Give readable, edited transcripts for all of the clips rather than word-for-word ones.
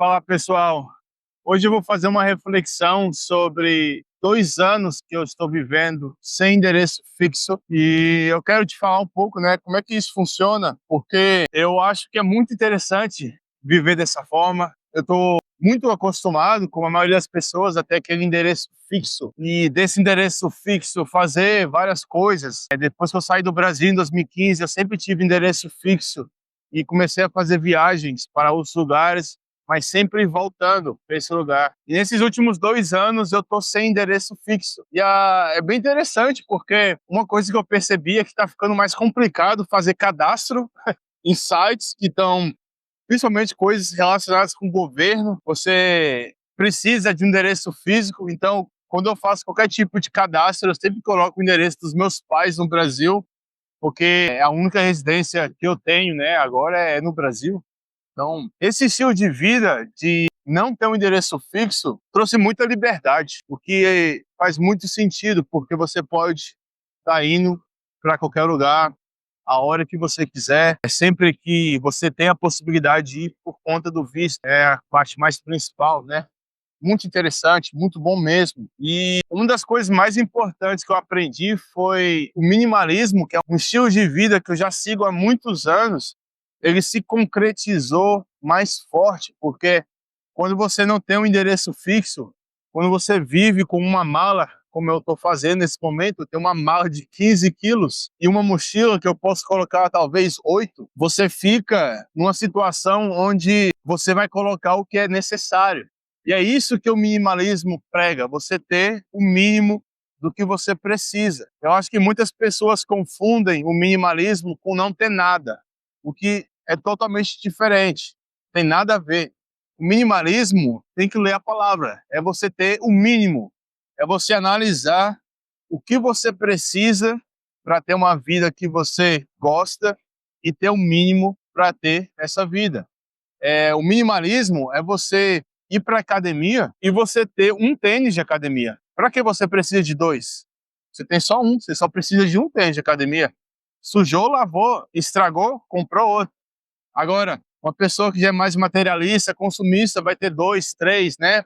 Fala pessoal, hoje eu vou fazer uma reflexão sobre 2 anos que eu estou vivendo sem endereço fixo e eu quero te falar um pouco, né, como é que isso funciona, porque eu acho que é muito interessante viver dessa forma. Eu estou muito acostumado, como a maioria das pessoas, até aquele endereço fixo e desse endereço fixo fazer várias coisas. Depois que eu saí do Brasil em 2015, eu sempre tive endereço fixo e comecei a fazer viagens para outros lugares, mas sempre voltando para esse lugar. E nesses últimos 2 anos eu tô sem endereço fixo. E é bem interessante, porque uma coisa que eu percebi é que está ficando mais complicado fazer cadastro em sites que estão, principalmente coisas relacionadas com o governo. Você precisa de um endereço físico, então quando eu faço qualquer tipo de cadastro, eu sempre coloco o endereço dos meus pais no Brasil, porque é a única residência que eu tenho, né, agora é no Brasil. Então, esse estilo de vida de não ter um endereço fixo trouxe muita liberdade, o que faz muito sentido, porque você pode estar indo para qualquer lugar, a hora que você quiser, sempre que você tem a possibilidade de ir por conta do visto, é a parte mais principal, né? Muito interessante, muito bom mesmo. E uma das coisas mais importantes que eu aprendi foi o minimalismo, que é um estilo de vida que eu já sigo há muitos anos. Ele se concretizou mais forte, porque quando você não tem um endereço fixo, quando você vive com uma mala, como eu estou fazendo nesse momento, eu tenho uma mala de 15 quilos e uma mochila que eu posso colocar talvez 8, você fica numa situação onde você vai colocar o que é necessário. E é isso que o minimalismo prega, você ter o mínimo do que você precisa. Eu acho que muitas pessoas confundem o minimalismo com não ter nada, o que é totalmente diferente, tem nada a ver. O minimalismo tem que ler a palavra, é você ter o mínimo, é você analisar o que você precisa para ter uma vida que você gosta e ter o mínimo para ter essa vida. O minimalismo é você ir para a academia e você ter um tênis de academia. Para que você precisa de dois? Você tem só um, você só precisa de um tênis de academia. Sujou, lavou, estragou, comprou outro. Agora, uma pessoa que já é mais materialista, consumista, vai ter dois, três, né?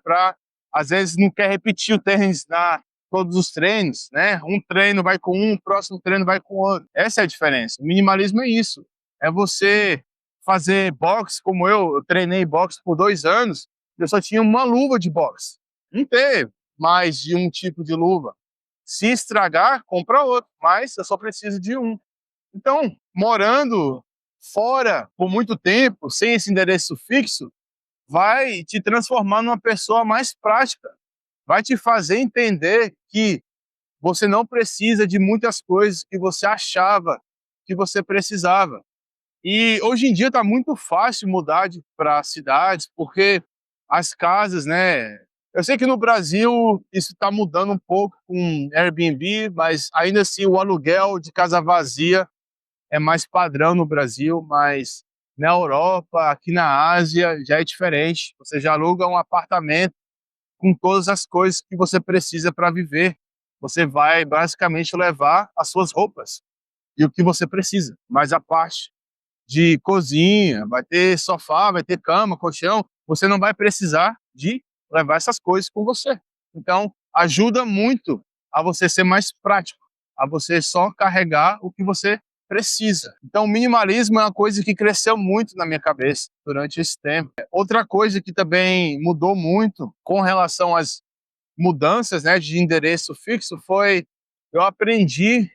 Às vezes não quer repetir o tênis na todos os treinos, né? Um treino vai com um, o próximo treino vai com o outro. Essa é a diferença. O minimalismo é isso. É você fazer boxe, como eu treinei boxe por 2 anos, eu só tinha uma luva de boxe. Não ter mais de um tipo de luva. Se estragar, compra outro, mas eu só preciso de um. Então, morando fora por muito tempo, sem esse endereço fixo, vai te transformar numa pessoa mais prática. Vai te fazer entender que você não precisa de muitas coisas que você achava que você precisava. E hoje em dia está muito fácil mudar para cidades, porque as casas, né? Eu sei que no Brasil isso está mudando um pouco com Airbnb, mas ainda assim o aluguel de casa vazia é mais padrão no Brasil, mas na Europa, aqui na Ásia, já é diferente. Você já aluga um apartamento com todas as coisas que você precisa para viver. Você vai basicamente levar as suas roupas e o que você precisa, mas a parte de cozinha, vai ter sofá, vai ter cama, colchão, você não vai precisar de levar essas coisas com você. Então, ajuda muito a você ser mais prático, a você só carregar o que você precisa. Então, o minimalismo é uma coisa que cresceu muito na minha cabeça durante esse tempo. Outra coisa que também mudou muito com relação às mudanças, né, de endereço fixo foi eu aprendi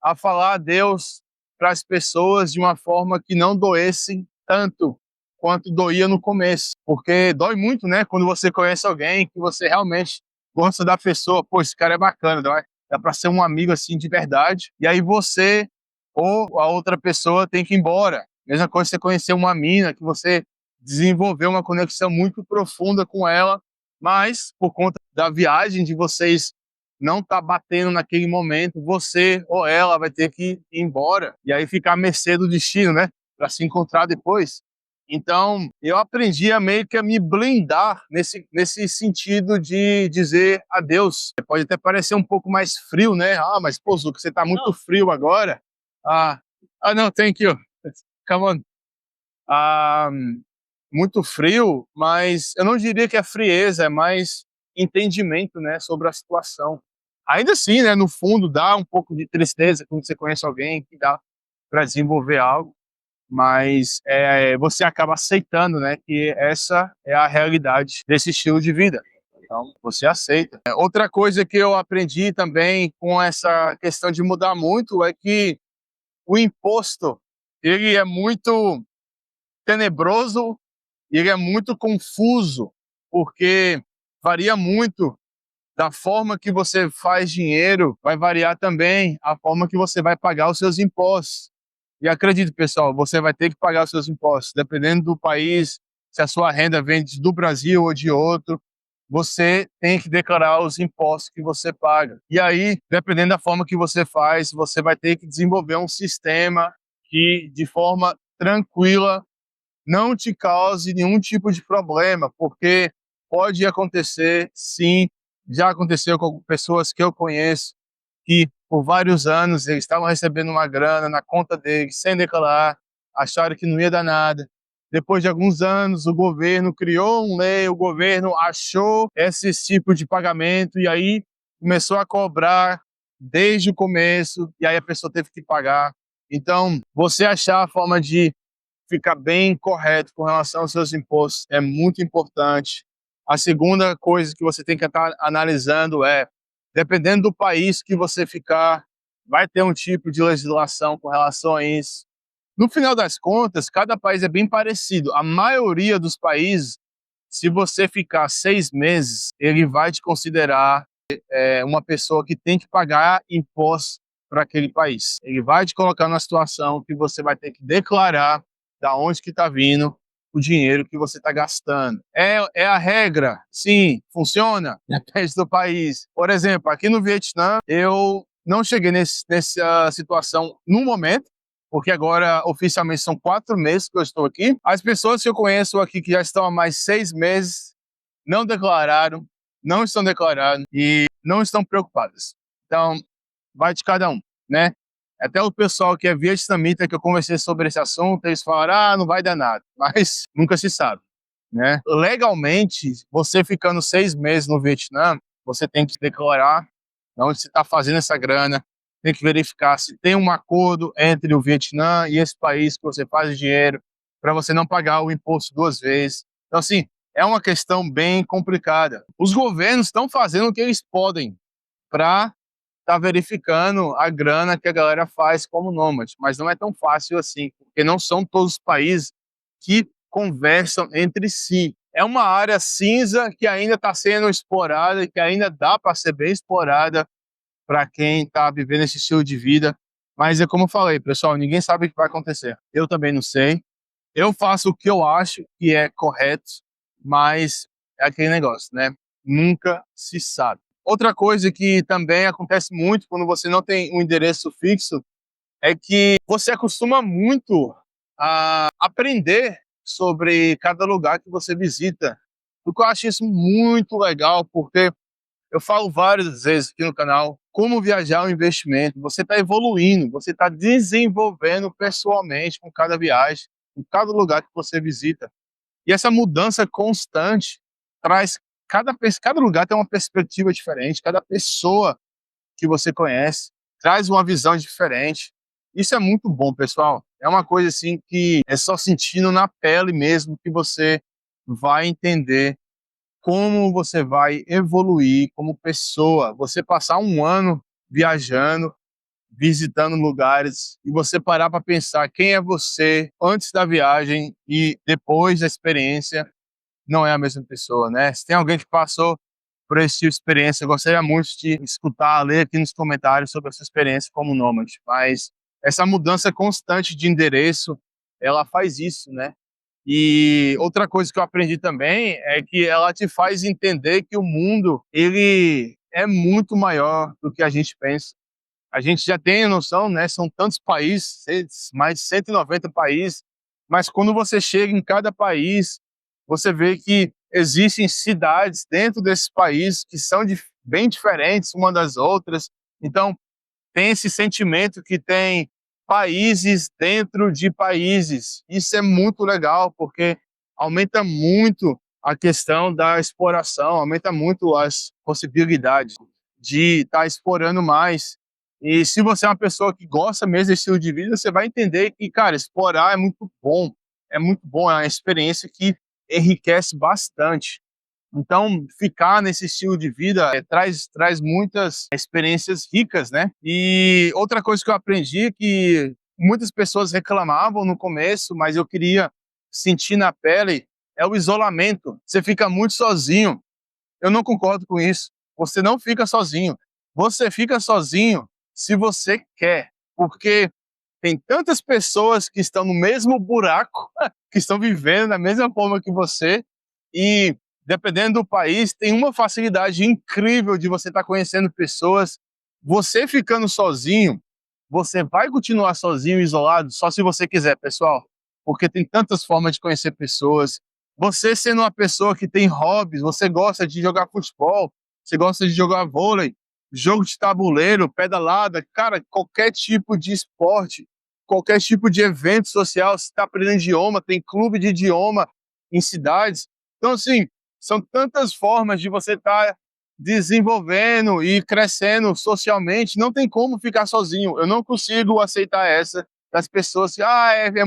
a falar a Deus para as pessoas de uma forma que não doesse tanto quanto doía no começo. Porque dói muito, né? Quando você conhece alguém que você realmente gosta da pessoa, pô, esse cara é bacana, dá para ser um amigo assim de verdade. E aí você ou a outra pessoa tem que ir embora. Mesma coisa você conhecer uma mina que você desenvolveu uma conexão muito profunda com ela, mas por conta da viagem de vocês não tá batendo naquele momento, você ou ela vai ter que ir embora e aí ficar à mercê do destino, né? Para se encontrar depois. Então, eu aprendi a meio que a me blindar nesse sentido de dizer adeus. Pode até parecer um pouco mais frio, né? Ah, mas pô, Zuca, você tá muito frio agora. Ah, não, thank you. Come on. Ah, muito frio, mas eu não diria que é frieza, é mais entendimento, né, sobre a situação. Ainda assim, né, no fundo dá um pouco de tristeza quando você conhece alguém que dá para desenvolver algo, mas você acaba aceitando, né, que essa é a realidade desse estilo de vida. Então, você aceita. Outra coisa que eu aprendi também com essa questão de mudar muito é que o imposto, ele é muito tenebroso e ele é muito confuso, porque varia muito da forma que você faz dinheiro, vai variar também a forma que você vai pagar os seus impostos. E acredite, pessoal, você vai ter que pagar os seus impostos, dependendo do país, se a sua renda vem do Brasil ou de outro, você tem que declarar os impostos que você paga. E aí, dependendo da forma que você faz, você vai ter que desenvolver um sistema que, de forma tranquila, não te cause nenhum tipo de problema, porque pode acontecer, sim, já aconteceu com pessoas que eu conheço, que por vários anos eles estavam recebendo uma grana na conta deles, sem declarar, acharam que não ia dar nada. Depois de alguns anos, o governo criou uma lei, o governo achou esse tipo de pagamento e aí começou a cobrar desde o começo, e aí a pessoa teve que pagar. Então, você achar a forma de ficar bem correto com relação aos seus impostos é muito importante. A segunda coisa que você tem que estar analisando é, dependendo do país que você ficar, vai ter um tipo de legislação com relação a isso. No final das contas, cada país é bem parecido. A maioria dos países, se você ficar 6 meses, ele vai te considerar uma pessoa que tem que pagar impostos para aquele país. Ele vai te colocar numa situação que você vai ter que declarar da onde que está vindo o dinheiro que você está gastando. É a regra? Sim. Funciona? Depende do país. Por exemplo, aqui no Vietnã, eu não cheguei nessa situação no momento, porque agora oficialmente são 4 meses que eu estou aqui. As pessoas que eu conheço aqui que já estão há mais 6 meses não declararam, não estão declarando e não estão preocupadas. Então, vai de cada um, né? Até o pessoal que é vietnamita que eu conversei sobre esse assunto, eles falaram, não vai dar nada, mas nunca se sabe, né? Legalmente, você ficando 6 meses no Vietnã, você tem que declarar onde você está fazendo essa grana, tem que verificar se tem um acordo entre o Vietnã e esse país que você faz o dinheiro, para você não pagar o imposto 2 vezes. Então, assim, é uma questão bem complicada. Os governos estão fazendo o que eles podem para estar verificando a grana que a galera faz como nômade, mas não é tão fácil assim, porque não são todos os países que conversam entre si. É uma área cinza que ainda está sendo explorada e que ainda dá para ser bem explorada para quem está vivendo esse estilo de vida. Mas é como eu falei, pessoal, ninguém sabe o que vai acontecer. Eu também não sei. Eu faço o que eu acho que é correto, mas é aquele negócio, né? Nunca se sabe. Outra coisa que também acontece muito quando você não tem um endereço fixo é que você acostuma muito a aprender sobre cada lugar que você visita. O que eu acho isso muito legal, porque eu falo várias vezes aqui no canal como viajar é um investimento. Você está evoluindo, você está desenvolvendo pessoalmente com cada viagem, com cada lugar que você visita. E essa mudança constante traz cada lugar tem uma perspectiva diferente, cada pessoa que você conhece traz uma visão diferente. Isso é muito bom, pessoal. É uma coisa assim que é só sentindo na pele mesmo que você vai entender como você vai evoluir como pessoa. Você passar um ano viajando, visitando lugares e você parar para pensar quem é você antes da viagem e depois da experiência, não é a mesma pessoa, né? Se tem alguém que passou por esse tipo de experiência, eu gostaria muito de escutar, ler aqui nos comentários sobre a sua experiência como nômade. Mas essa mudança constante de endereço, ela faz isso, né? E outra coisa que eu aprendi também é que ela te faz entender que o mundo, ele é muito maior do que a gente pensa. A gente já tem a noção, né? São tantos países, mais de 190 países, mas quando você chega em cada país, você vê que existem cidades dentro desses países que são bem diferentes uma das outras. Então, tem esse sentimento que tem países dentro de países. Isso é muito legal, porque aumenta muito a questão da exploração, aumenta muito as possibilidades de estar explorando mais. E se você é uma pessoa que gosta mesmo desse estilo de vida, você vai entender que, cara, explorar é muito bom, é uma experiência que enriquece bastante. Então, ficar nesse estilo de vida traz muitas experiências ricas, né? E outra coisa que eu aprendi é que muitas pessoas reclamavam no começo, mas eu queria sentir na pele, é o isolamento. Você fica muito sozinho. Eu não concordo com isso. Você não fica sozinho. Você fica sozinho se você quer, porque tem tantas pessoas que estão no mesmo buraco, que estão vivendo da mesma forma que você, e dependendo do país, tem uma facilidade incrível de você estar conhecendo pessoas. Você ficando sozinho, você vai continuar sozinho, isolado, só se você quiser, pessoal, porque tem tantas formas de conhecer pessoas. Você sendo uma pessoa que tem hobbies, você gosta de jogar futebol, você gosta de jogar vôlei, jogo de tabuleiro, pedalada, cara, qualquer tipo de esporte, qualquer tipo de evento social, você está aprendendo idioma, tem clube de idioma em cidades. Então, assim, são tantas formas de você estar desenvolvendo e crescendo socialmente, não tem como ficar sozinho. Eu não consigo aceitar essa das pessoas que é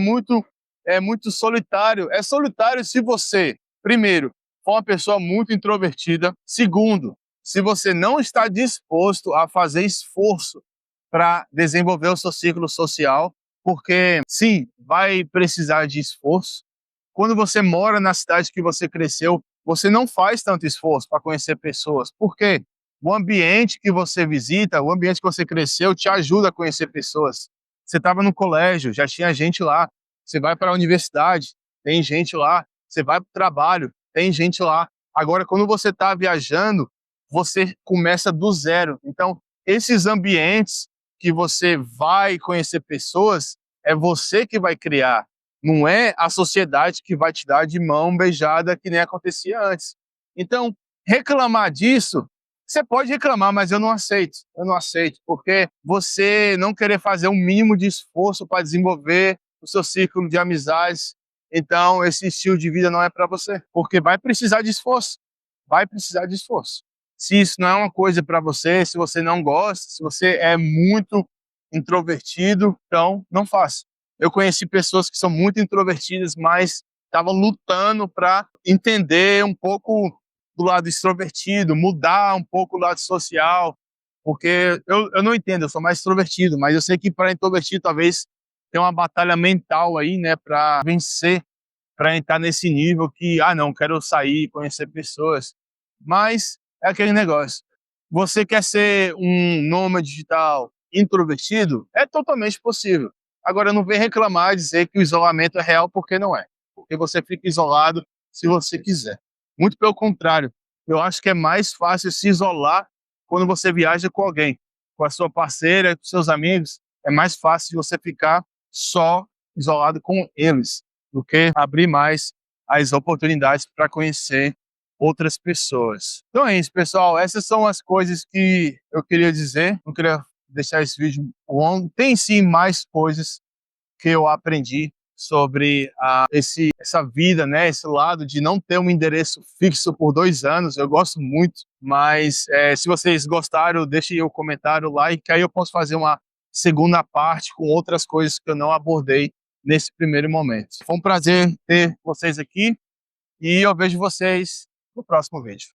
muito solitário. É solitário se você, primeiro, for uma pessoa muito introvertida. Segundo, se você não está disposto a fazer esforço para desenvolver o seu círculo social, porque sim, vai precisar de esforço. Quando você mora na cidade que você cresceu, você não faz tanto esforço para conhecer pessoas, porque o ambiente que você visita, o ambiente que você cresceu, te ajuda a conhecer pessoas. Você estava no colégio, já tinha gente lá. Você vai para a universidade, tem gente lá. Você vai para o trabalho, tem gente lá. Agora, quando você está viajando, você começa do zero. Então, esses ambientes que você vai conhecer pessoas, é você que vai criar. Não é a sociedade que vai te dar de mão beijada que nem acontecia antes. Então, reclamar disso, você pode reclamar, mas eu não aceito. Eu não aceito, porque você não querer fazer um mínimo de esforço para desenvolver o seu círculo de amizades, então esse estilo de vida não é para você, porque vai precisar de esforço. Vai precisar de esforço. Se isso não é uma coisa para você, se você não gosta, se você é muito introvertido, então não faça. Eu conheci pessoas que são muito introvertidas, mas estavam lutando para entender um pouco do lado extrovertido, mudar um pouco o lado social, porque eu não entendo, eu sou mais extrovertido, mas eu sei que para introvertido talvez tenha uma batalha mental aí, né, para vencer, para entrar nesse nível que, ah, não, quero sair, conhecer pessoas. Mas é aquele negócio. Você quer ser um nômade digital introvertido? É totalmente possível. Agora, não vem reclamar e dizer que o isolamento é real, porque não é. Porque você fica isolado se você quiser. Muito pelo contrário. Eu acho que é mais fácil se isolar quando você viaja com alguém, com a sua parceira, com seus amigos. É mais fácil você ficar só, isolado com eles, do que abrir mais as oportunidades para conhecer outras pessoas. Então é isso, pessoal. Essas são as coisas que eu queria dizer. Não queria deixar esse vídeo longo. Tem sim mais coisas que eu aprendi sobre essa vida, né? Esse lado de não ter um endereço fixo por 2 anos. Eu gosto muito, mas se vocês gostaram, deixem o comentário lá e que aí eu posso fazer uma segunda parte com outras coisas que eu não abordei nesse primeiro momento. Foi um prazer ter vocês aqui e eu vejo vocês no próximo vídeo.